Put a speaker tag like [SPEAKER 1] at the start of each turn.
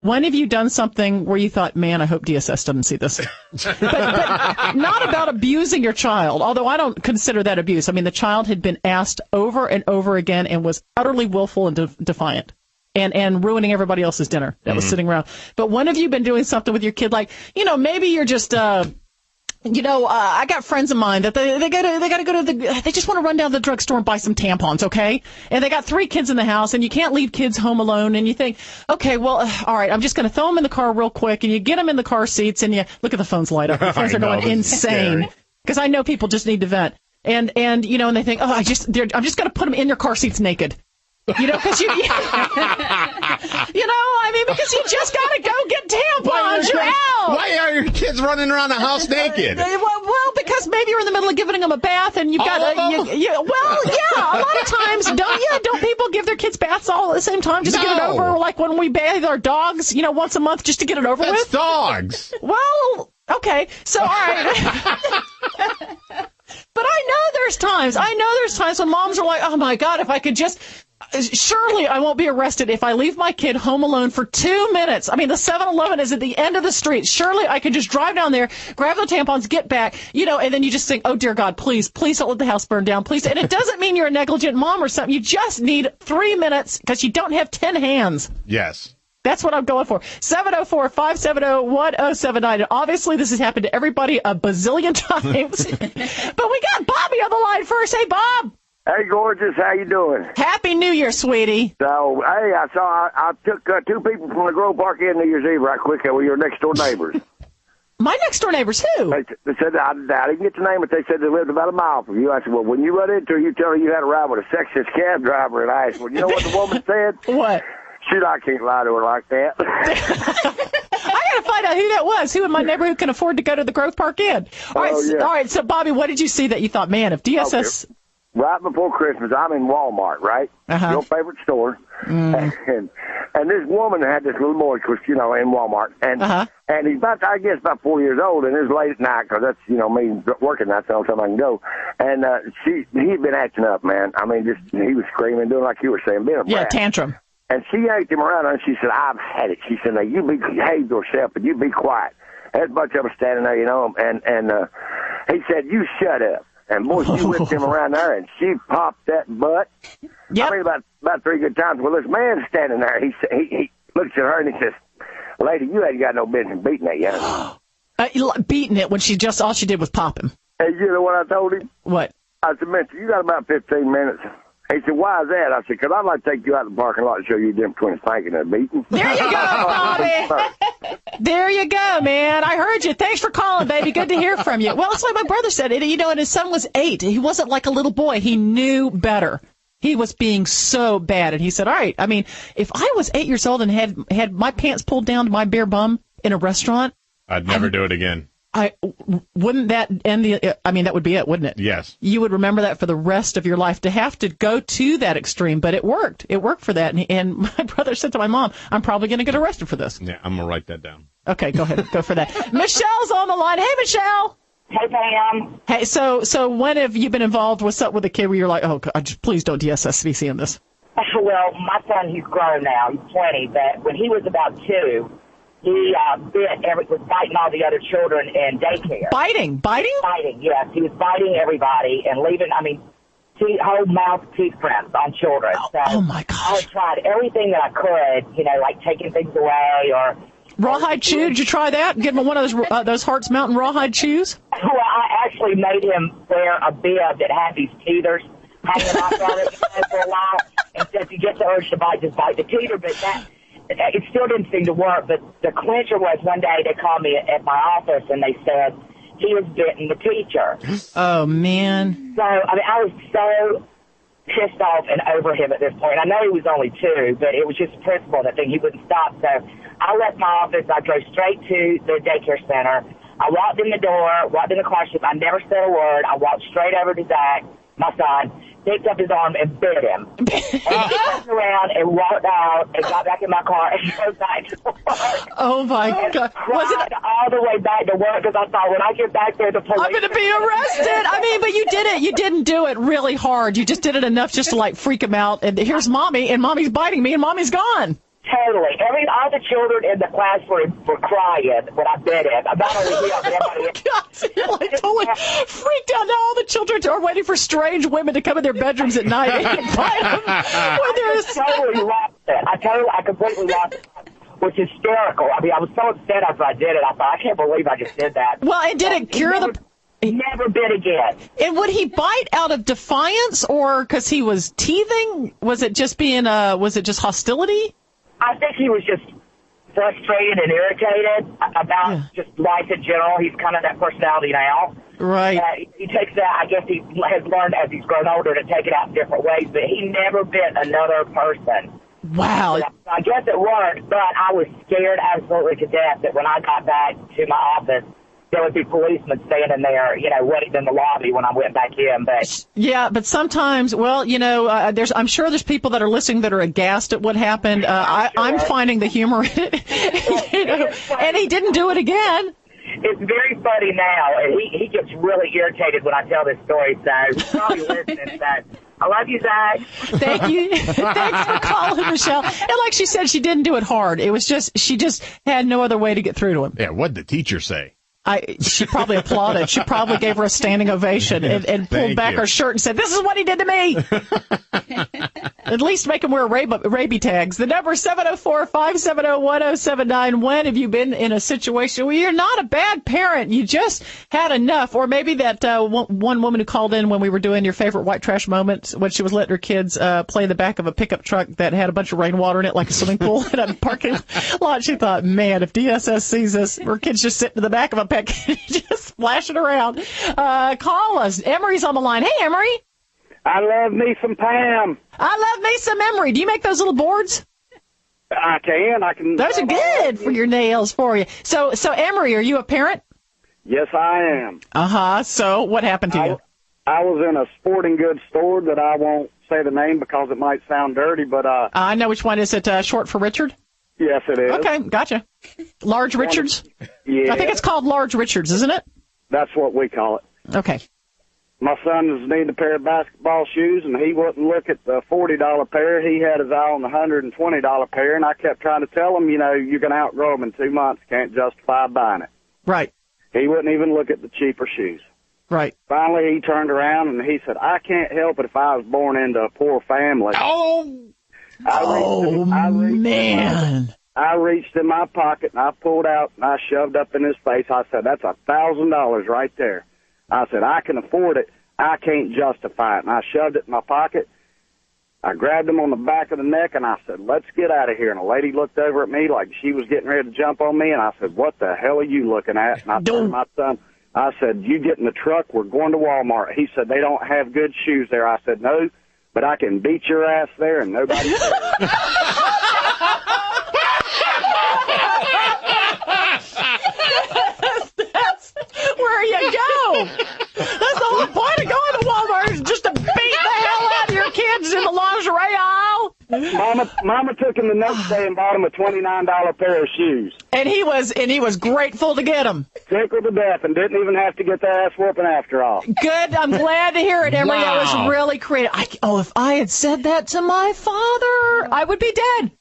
[SPEAKER 1] When have you done something where you thought, man, I hope DSS doesn't see this? but not about abusing your child, although I don't consider that abuse. I mean, the child had been asked over and over again and was utterly willful and defiant and ruining everybody else's dinner that was sitting around. But when have you been doing something with your kid like, maybe you're just I got friends of mine that they just want to run down to the drugstore and buy some tampons, okay? And they got 3 kids in the house, and you can't leave kids home alone, and you think, okay, well, all right, I'm just going to throw them in the car real quick, and you get them in the car seats, and you look at the phones light up. The phones are going insane because I know people just need to vent, and they think, oh, I'm just going to put them in their car seats naked. Because because you just got to go get tampons. You're out.
[SPEAKER 2] Why are your kids running around the house naked?
[SPEAKER 1] Well, because maybe you're in the middle of giving them a bath, and you've got a lot of times, don't people give their kids baths all at the same time? Just to get it over, like when we bathe our dogs, once a month, just to get it over with.
[SPEAKER 2] That's dogs.
[SPEAKER 1] Well, okay, so all right. But I know there's times when moms are like, oh my God, if I could just. Surely I won't be arrested if I leave my kid home alone for 2 minutes. I mean, the 7-Eleven is at the end of the street. Surely I could just drive down there, grab the tampons, get back, and then you just think, oh, dear God, please don't let the house burn down, please. And it doesn't mean you're a negligent mom or something. You just need 3 minutes because you don't have 10 hands.
[SPEAKER 2] Yes.
[SPEAKER 1] That's what I'm going for. 704-570-1079. And obviously, this has happened to everybody a bazillion times. But we got Bobby on the line first. Hey, Bob.
[SPEAKER 3] Hey, gorgeous, how you doing?
[SPEAKER 1] Happy New Year, sweetie.
[SPEAKER 3] So, hey, I took 2 people from the Grove Park in New Year's Eve right quick. They were your next-door neighbors.
[SPEAKER 1] My next-door neighbors, who?
[SPEAKER 3] They said, I didn't get the name, but they said they lived about a mile from you. I said, well, when you run into her, you tell her you had a ride with a sexist cab driver. And I asked, well, you know what the woman said?
[SPEAKER 1] What?
[SPEAKER 3] Shoot, I can't lie to her like that.
[SPEAKER 1] I got to find out who that was. Who in my neighborhood can afford to go to the Grove Park Inn? All right, so Bobby, what did you see that you thought, man, if DSS...
[SPEAKER 3] Okay. Right before Christmas, I'm in Walmart, right? Your favorite store. And this woman had this little boy, in Walmart. And he's about 4 years old, and it's late at night, because that's, me working, that's the only time I can go. And he'd been acting up, man. I mean, he was screaming, doing like you were saying, being a brat.
[SPEAKER 1] Yeah, tantrum.
[SPEAKER 3] And she yanked him around, and she said, I've had it. She said, now, you behave yourself, and you be quiet. There's a bunch of them standing there, and he said, you shut up. And boy, she whipped him around there, and she popped that butt.
[SPEAKER 1] Yep.
[SPEAKER 3] I mean, about 3 good times. Well, this man's standing there. He looks at her and he says, "Lady, you ain't got no business beating that young."
[SPEAKER 1] Beating it when all she did was pop him.
[SPEAKER 3] And you know what I told him?
[SPEAKER 1] What?
[SPEAKER 3] I said, "Mister, you got about 15 minutes." He said, "Why is that?" I said, "Because I'd like to take you out in the parking lot and show you the difference between a spanking and a beating."
[SPEAKER 1] There you go, Bobby. There you go, man. I heard you. Thanks for calling, baby. Good to hear from you. Well, it's like my brother said. And his son was 8. He wasn't like a little boy. He knew better. He was being so bad. And he said, all right, I mean, if I was 8 years old and had my pants pulled down to my bare bum in a restaurant,
[SPEAKER 2] I'd never do it again.
[SPEAKER 1] Wouldn't that end that would be it, wouldn't it?
[SPEAKER 2] Yes.
[SPEAKER 1] You would remember that for the rest of your life, to have to go to that extreme, but it worked. It worked for that. And my brother said to my mom, I'm probably going to get arrested for this.
[SPEAKER 2] Yeah, I'm going to write that down.
[SPEAKER 1] Okay, go ahead. Go for that. Michelle's on the line. Hey, Michelle.
[SPEAKER 4] Hey, Pam.
[SPEAKER 1] Hey, so when have you been involved with something with a kid where you're like, oh, God, please don't DSS be seeing this?
[SPEAKER 4] Well, my son, he's grown now. He's 20, but when he was about 2, he was biting all the other children in daycare.
[SPEAKER 1] Biting?
[SPEAKER 4] Biting, yes. He was biting everybody and leaving, whole mouth teeth prints on children.
[SPEAKER 1] Oh my gosh.
[SPEAKER 4] I tried everything that I could, like taking things away or...
[SPEAKER 1] Rawhide chew? Did you try that? Give him one of those Hearts Mountain rawhide chews?
[SPEAKER 4] Well, I actually made him wear a bib that had these teethers hanging off of it for a while. And so if you get the urge to bite, just bite the teeter. But it still didn't seem to work. But the clincher was one day they called me at my office and they said he was bitten the teacher.
[SPEAKER 1] Oh, man.
[SPEAKER 4] So, I was so pissed off and over him at this point. I know he was only 2, but it was just a principle that thing. He wouldn't stop. So I left my office. I drove straight to the daycare center. I walked in the door, walked in the classroom. I never said a word. I walked straight over to Zach, my son, picked up his arm and bit him. And he turned around and walked out and got back in my car and drove back to work.
[SPEAKER 1] Oh, my God.
[SPEAKER 4] Was it all the way back to work because I thought when I get back there, the police...
[SPEAKER 1] I'm going to be arrested. But you did it. You didn't do it really hard. You just did it enough just to, freak him out. And here's Mommy, and Mommy's biting me, and Mommy's gone.
[SPEAKER 4] Totally. All the children in the classroom were crying when I bet him. Not only him, but everybody else.
[SPEAKER 1] You're like totally freaked out. Now all the children are waiting for strange women to come in their bedrooms at night and bite them.
[SPEAKER 4] I totally lost it. I completely lost it. Was hysterical. I mean, I was so upset after I did it. I thought, I can't believe I just did that.
[SPEAKER 1] Well, and did it cure the...
[SPEAKER 4] Never bit again.
[SPEAKER 1] And would he bite out of defiance or because he was teething? Was it just hostility?
[SPEAKER 4] I think he was just frustrated and irritated about just life in general. He's kind of that personality now.
[SPEAKER 1] Right.
[SPEAKER 4] He takes that, I guess he has learned as he's grown older to take it out in different ways, but he never bit another person.
[SPEAKER 1] Wow.
[SPEAKER 4] I guess it worked, but I was scared absolutely to death that when I got back to my office, there would be policemen standing there, waiting in the lobby when I went back in. But
[SPEAKER 1] yeah, but sometimes, well, I'm sure there's people that are listening that are aghast at what happened. I'm finding the humor in it, and he didn't do it again.
[SPEAKER 4] It's very funny now, and he gets really irritated when I tell this story, so he's probably listening. So I love you, Zach.
[SPEAKER 1] Thank you. Thanks for calling, Michelle. And like she said, she didn't do it hard. It was she just had no other way to get through to him.
[SPEAKER 2] Yeah, what'd the teacher say?
[SPEAKER 1] She probably applauded. She probably gave her a standing ovation and pulled back her shirt and said, "This is what he did to me." At least make him wear rabies tags. The number is 704-570-1079. When have you been in a situation where you're not a bad parent? You just had enough. Or maybe that one woman who called in when we were doing your favorite white trash moments when she was letting her kids play in the back of a pickup truck that had a bunch of rainwater in it like a swimming pool in a parking lot. She thought, man, if DSS sees this, her kids just sitting in the back of a just splashing around. Call us. Emery's on the line. Hey, Emery.
[SPEAKER 5] I love me some Pam.
[SPEAKER 1] I love me some Emery. Do you make those little boards?
[SPEAKER 5] I can.
[SPEAKER 1] Those are good for your nails for you. So Emery, are you a parent?
[SPEAKER 5] Yes, I am.
[SPEAKER 1] Uh-huh. So what happened to you?
[SPEAKER 5] I was in a sporting goods store that I won't say the name because it might sound dirty, but
[SPEAKER 1] I know which one. Is it short for Richard?
[SPEAKER 5] Yes, it is.
[SPEAKER 1] Okay, gotcha. Large Richards?
[SPEAKER 5] Yeah.
[SPEAKER 1] I think it's called Large Richards, isn't it?
[SPEAKER 5] That's what we call it.
[SPEAKER 1] Okay.
[SPEAKER 5] My son was needing a pair of basketball shoes, and he wouldn't look at the $40 pair. He had his eye on the $120 pair, and I kept trying to tell him, you're going to outgrow them in 2 months. Can't justify buying it.
[SPEAKER 1] Right.
[SPEAKER 5] He wouldn't even look at the cheaper shoes.
[SPEAKER 1] Right.
[SPEAKER 5] Finally, he turned around, and he said, I can't help it if I was born into a poor family.
[SPEAKER 1] Man.
[SPEAKER 5] I reached in my pocket, and I pulled out, and I shoved up in his face. I said, that's $1,000 right there. I said, I can afford it. I can't justify it. And I shoved it in my pocket. I grabbed him on the back of the neck, and I said, let's get out of here. And a lady looked over at me like she was getting ready to jump on me, and I said, what the hell are you looking at? And I told my son, I said, you get in the truck. We're going to Walmart. He said, they don't have good shoes there. I said, no, but I can beat your ass there, and nobody cares.
[SPEAKER 1] That's where you go. That's the whole point of going to Walmart is just to beat the hell out of your kids in the lingerie aisle.
[SPEAKER 5] Mama took him the next day and bought him a $29 pair of shoes. And he
[SPEAKER 1] was grateful to get them.
[SPEAKER 5] Tickled to death and didn't even have to get the ass whooping after all.
[SPEAKER 1] Good. I'm glad to hear it, Emery. Wow. That was really creative. If I had said that to my father, I would be dead.